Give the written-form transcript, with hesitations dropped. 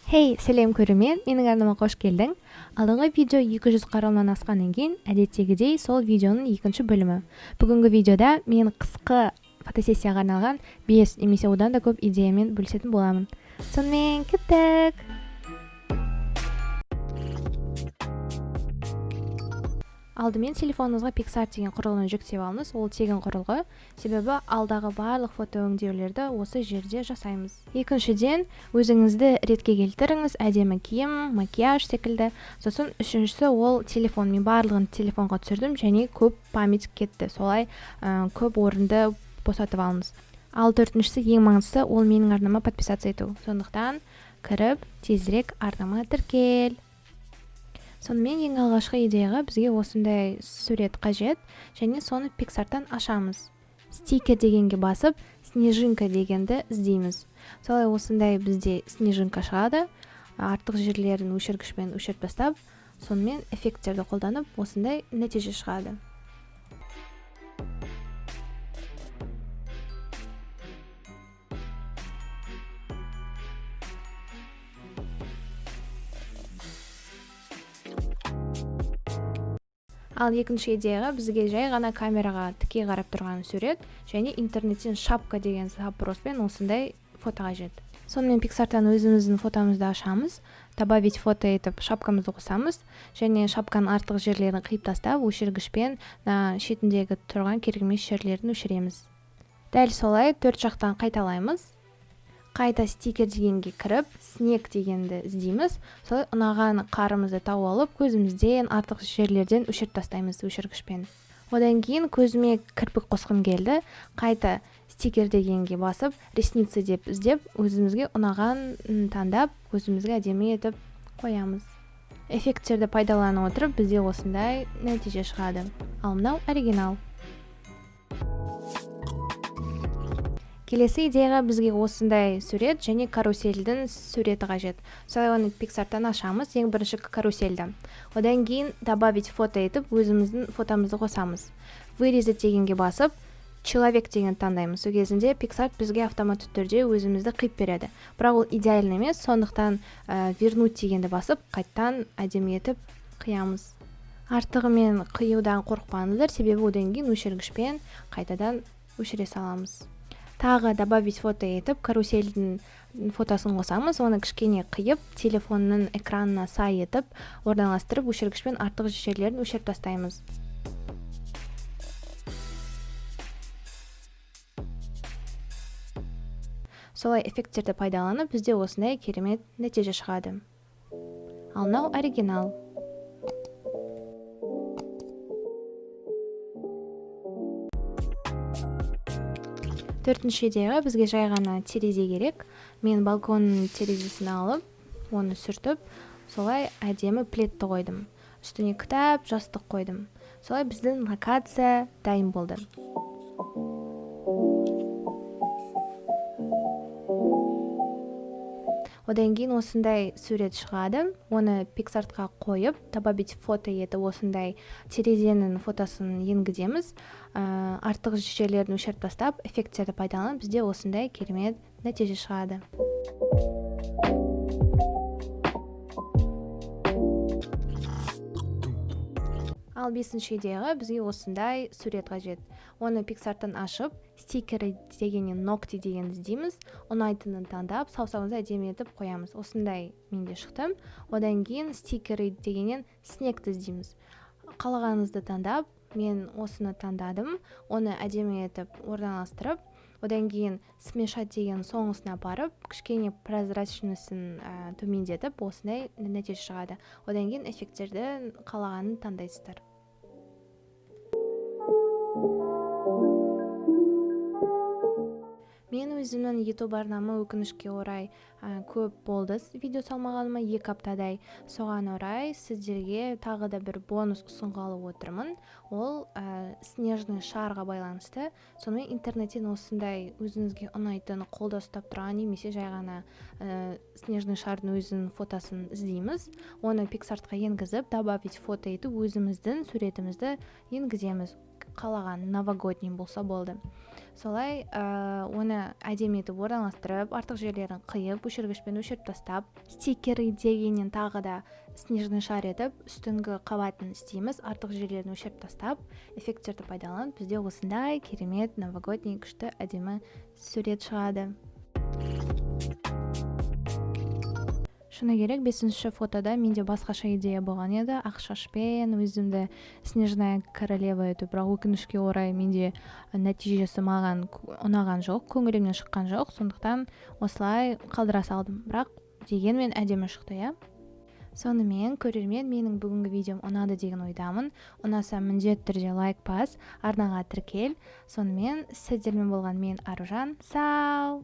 Хей, сәлем көрермен, менің арнама қош келдің. Алдыңғы видео 200 қаралымнан асқаннан кейін, әдеттегідей сол видеоның екінші бөлімі. Бүгінгі видеода мен қысқы фотосессияға арналған 5 немесе одан да көп идеямен бөлісетін боламын. Сонымен кеттік! Алдымен телефоныңызға Pixart деген құрылғыны жүктеп алыңыз. Ол тегін құрылғы, себебі алдағы барлық фото өңдеулерді осы жерде жасаймыз. Екіншіден, өзіңізді ретке келтіріңіз, әдемі киім, макияж секілді. Сосын үшіншісі ол телефон. Мен барлығын телефонға түсірдім және көп память кетті. Солай көп орынды босатып алыңыз. Ал төртіншісі ең маңыздысы ол менің арнама подписаться ету. Сондықтан кіріп, тезірек арнама тіркел. Сонымен ең алғашқы идеяға бізге осындай сурет қажет, және соны Pixart'тан ашамыз. Стикер дегенге басып, снежинка дегенді іздейміз. Солай осындай бізде снежинка шығады. Артық жерлерін өшіргішпен өшіріп тастап, сонымен эффекттерді қолданып, осындай нәтиже шығады. Ал екінші идеяға бізге жай ғана камераға тіке қарап тұрған сурет және интернеттен шапка деген запроспен осындай фото қажет. Сонымен Pixart'тан өзіміздің фотомызды ашамыз, добавить фото етіп шапкамызды қосамыз және шапканың артық жерлерін қиып тастап, өшіргішпен шетіндегі тұрған керек емес жерлерін өшіреміз. Дәл солай төрт жақтан қайталаймыз. Қайта стикер дегенге кіріп, снег дегенді іздейміз. Солай ұнаған қарымызды тауып алып, көзімізден артық жерлерден өшіріп тастаймыз өшіргішпен. Одан кейін көзіме кірпік қосқым келді. Қайта стикер дегенге басып, ресницы деп іздеп, өзімізге ұнаған таңдап, көзімізге әдемі етіп қоямыз. Эффекттерді пайдалана отырып, бізде осындай нәтиже шығады. Ал мынау оригинал. Келесі идеяға бізге осындай сурет және карусельдің суреті қажет. Солай оны Pixart'тан ашамыз, ең бірінші карусельді. Одан кейін добавить фото етіп, өзіміздің фотомызды қосамыз. Вырезать дегенге басып, человек деген таңдаймыз. Сол кезінде Pixart бізге автоматты түрде өзімізді қиып береді. Бірақ ол идеально емес, сондықтан вернуть дегенді басып, қайттан әдемі етіп қиямыз. Артығымен қиюдан қорықпаңыздар, себебі одан кейін өшіргішпен қайтадан өшіре саламыз. Тағы добавить фото етіп, карусельдің фотосын қосамыз, оны кішкене қиып, телефонның экранына сай етіп, орналастырып, өшіргішпен артық жерлерін өшіріп тастаймыз. Солай эффекттерді пайдаланып, бізде осындай керемет нәтиже шығады. Ал мынау оригинал. Төртінші идеяға бізге жай ғана терезе керек. Мен балконның терезесін алып, оны сүртіп, солай әдемі пледті қойдым. Үстіне кітап, жастық қойдым. Солай біздің локация дайын болды. Одан кейін осындай сурет шығады. Оны Pixart'қа қойып, добавить фото етіп, осындай терезенің фотосын енгіземіз. Артық жерлерін өшіріп тастап, эффекттерді пайдаланып, бізде осындай керемет нәтиже шығады. Ал бесінші идеяға бізге осындай сурет қажет. Оны Pixart'тан ашып, стикері дегеннен ногти деген іздейміз. Ұнайтынын таңдап, саусағымызды әдемі етіп қоямыз. Осындай менде шықты. Одан кейін стикері дегеннен снегті іздейміз. Қалағаныңызды таңдап, мен осыны таңдадым. Оны әдемі етіп орналастырып, одан кейін смешать деген соңғысына барып, кішкене прозрачнысын төмендетіп, осындай нәтиже шығады. Одан кейін эффекттерді қалағанын таңдайсыздар. Мен өзімнің YouTube арнама өкінішке орай көп болды видео салмағаныма 2 аптадай. Соған орай сіздерге тағы да бір бонус ұсынғалы отырмын. Ол снежный шарға байланысты. Сонымен интернеттен осындай өзіңізге ұнайтын қолда ұстап тұрған немесе жай ғана снежный шардың өзінің фотосын іздейміз. Оны Pixart'қа енгізіп, добавить фото етіп, өзіміздің суретімізді енгіземіз. Қалаған новогодний болса болды. солай оны әдемі етіп орналастырып, артық жерлерін қиып, өшіргішпен өшіріп тастап, стикер дегеннен тағы да снежный шар етіп үстіңгі қабатын істейміз. Артық жерлерін өшіріп тастап, эффекттерді пайдаланып, бізде осындай керемет новогодний күшті әдемі сурет шығады. Шыны керек, 5-ші фотода менде басқаша идея болған еді. Ақ шашпен өзімді снежная королева етіп, бірақ өкінішке орай менде нәтижесі маған ұнаған жоқ, көңілімнен шыққан жоқ. Сондықтан осылай қалдыра салдым. Бірақ дегенмен әдемі шықты, иә. Сонымен, көрермен, менің бүгінгі видеом ұнады деген ойдамын. Ұнаса міндетті түрде лайк бас, арнаға тіркел. Сонымен, сіздермен болған мен Аружан. Сау!